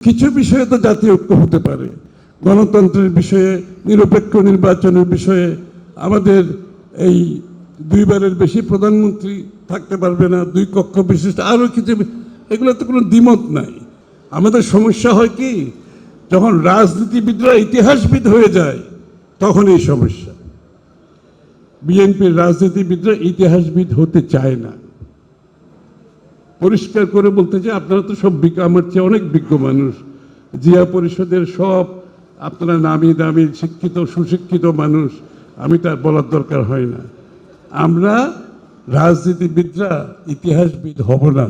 কিছু বিষয়ে তো জাতীয় ঐক্য হতে পারে, গণতন্ত্রের বিষয়ে, নিরপেক্ষ নির্বাচনের বিষয়ে, আমাদের এই দুইবারের বেশি প্রধানমন্ত্রী থাকতে পারবে না, দুই কক্ষ বিশিষ্ট আরও কিছু, এগুলোতে কোনো দ্বিমত নাই। আমাদের সমস্যা হয় কি, যখন রাজনীতিবিদরা ইতিহাসবিদ হয়ে যায় তখন এই সমস্যা। বিএনপির রাজনীতিবিদরা ইতিহাসবিদ হতে চায় না। পরিষ্কার করে বলতে চাই, আপনারা তো সব আমার চেয়ে অনেক বিজ্ঞ মানুষ, জিয়া পরিষদের সব আপনারা নামি দামি শিক্ষিত সুশিক্ষিত মানুষ, আমি তার বলার দরকার হয় না। আমরা রাজনীতিবিদরা ইতিহাসবিদ হব না।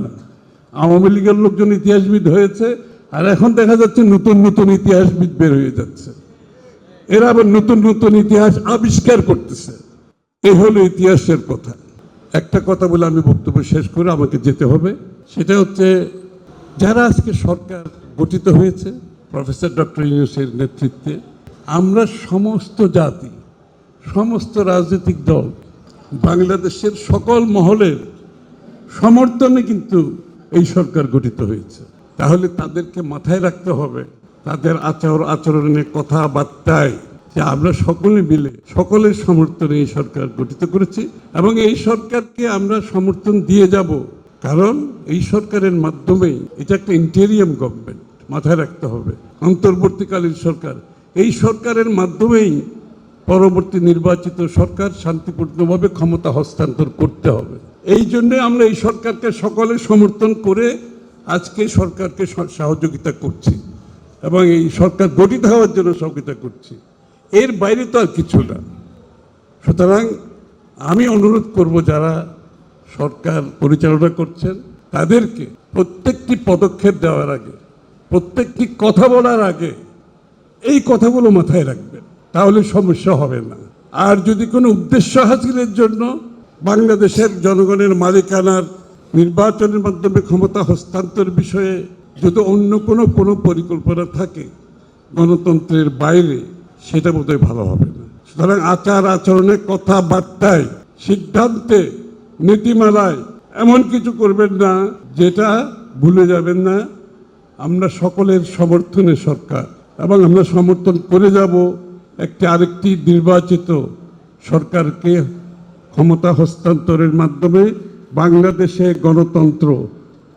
আওয়ামী লীগের লোকজন ইতিহাসবিদ হয়েছে, আর এখন দেখা যাচ্ছে নতুন নতুন ইতিহাসবিদ বের হয়ে যাচ্ছে। এরা আবার নতুন নতুন ইতিহাস আবিষ্কার করতেছে। এই হলো ইতিহাসের কথা। একটা কথা বলে আমি বক্তব্য শেষ করে আমাকে যেতে হবে, সেটা হচ্ছে যারা আজকে সরকার গঠিত হয়েছে প্রফেসর ডক্টর ইউনূসের নেতৃত্বে, আমরা সমস্ত জাতি, সমস্ত রাজনৈতিক দল, বাংলাদেশের সকল মহলের সমর্থনে কিন্তু এই সরকার গঠিত হয়েছে। তাহলে তাদেরকে মাথায় রাখতে হবে, তাদের আচরণে কথাবার্তায়, যে আমরা সকলে মিলে সকলের সমর্থনে এই সরকার গঠিত করেছি এবং এই সরকারকে আমরা সমর্থন দিয়ে যাব। কারণ এই সরকারের মাধ্যমেই, এটা একটা ইন্টেরিয়াম গভর্নমেন্ট, মাথায় রাখতে হবে, অন্তর্বর্তীকালীন সরকার, এই সরকারের মাধ্যমেই পরবর্তী নির্বাচিত সরকার শান্তিপূর্ণভাবে ক্ষমতা হস্তান্তর করতে হবে। এই জন্যে আমরা এই সরকারকে সকলে সমর্থন করে আজকে সরকারকে সহযোগিতা করছি এবং এই সরকার গঠিত হওয়ার জন্য সহযোগিতা করছি। এর বাইরে তো আর কিছু না। সুতরাং আমি অনুরোধ করব, যারা সরকার পরিচালনা করছেন তাদেরকে প্রত্যেকটি পদক্ষেপ দেওয়ার আগে, প্রত্যেকটি কথা বলার আগে এই কথাগুলো মাথায় রাখবেন, তাহলে সমস্যা হবে না। আর যদি কোনো উদ্দেশ্য হাসিলের জন্য বাংলাদেশের জনগণের মালিকানার নির্বাচনের মাধ্যমে ক্ষমতা হস্তান্তর বিষয়ে যদি অন্য কোনো পরিকল্পনা থাকে গণতন্ত্রের বাইরে, সেটা বোধহয় ভালো হবে না। সুতরাং আচার আচরণে, কথাবার্তায়, সিদ্ধান্তে, নীতিমালায় এমন কিছু করবেন না যেটা ভুলে যাবেন না আমরা সকলের সমর্থনে সরকার, এবং আমরা সমর্থন করে যাব আরেকটি নির্বাচিত সরকারকে ক্ষমতা হস্তান্তরের মাধ্যমে বাংলাদেশে গণতন্ত্র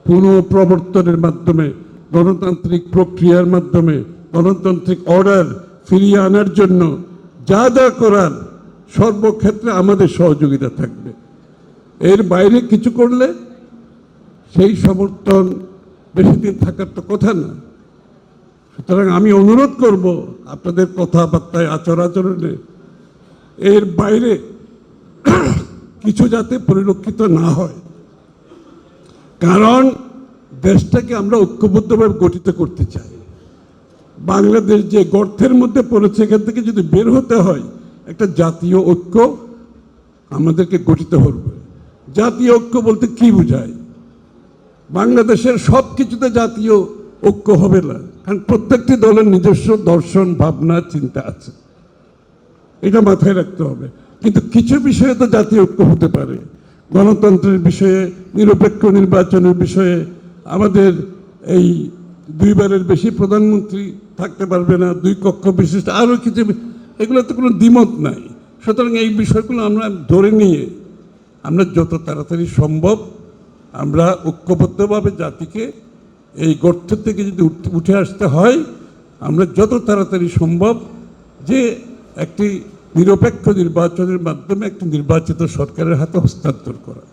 পুনঃপ্রবর্তনের মাধ্যমে, গণতান্ত্রিক প্রক্রিয়ার মাধ্যমে গণতান্ত্রিক অর্ডার ফিরিয়ে আনার জন্য যা যা করার সর্বক্ষেত্রে আমাদের সহযোগিতা থাকবে। এর বাইরে কিছু করলে সেই সমর্থন বেশি দিন থাকার তো কথা না। সুতরাং আমি অনুরোধ করব আপনাদের কথাবার্তায়, আচরণে এর বাইরে কিছু যাতে পরিলক্ষিত না হয়। কারণ দেশটাকে আমরা ঐক্যবদ্ধভাবে গঠিত করতে চাই। বাংলাদেশ যে গর্তের মধ্যে পড়েছে, এখান থেকে যদি বের হতে হয়, একটা জাতীয় ঐক্য আমাদেরকে গঠিত হবে। জাতীয় ঐক্য বলতে কি বোঝায়? বাংলাদেশের সব কিছুতে জাতীয় ঐক্য হবে না, কারণ প্রত্যেকটি দলের নিজস্ব দর্শন, ভাবনা, চিন্তা আছে, এটা মাথায় রাখতে হবে। কিন্তু কিছু বিষয়ে তো জাতীয় ঐক্য হতে পারে, গণতন্ত্রের বিষয়ে, নিরপেক্ষ নির্বাচনের বিষয়ে, আমাদের এই দুইবারের বেশি প্রধানমন্ত্রী থাকতে পারবে না, দুই কক্ষ বিশিষ্ট আরও কিছু, এগুলোতে কোনো দ্বিমত নাই। সুতরাং এই বিষয়গুলো আমরা ধরে নিয়ে আমরা যত তাড়াতাড়ি সম্ভব আমরা ঐক্যবদ্ধভাবে জাতিকে এই গর্ত থেকে যদি উঠে আসতে হয়, আমরা যত তাড়াতাড়ি সম্ভব যে একটি নিরপেক্ষ নির্বাচনের মাধ্যমে একটি নির্বাচিত সরকারের হাতে হস্তান্তর করা।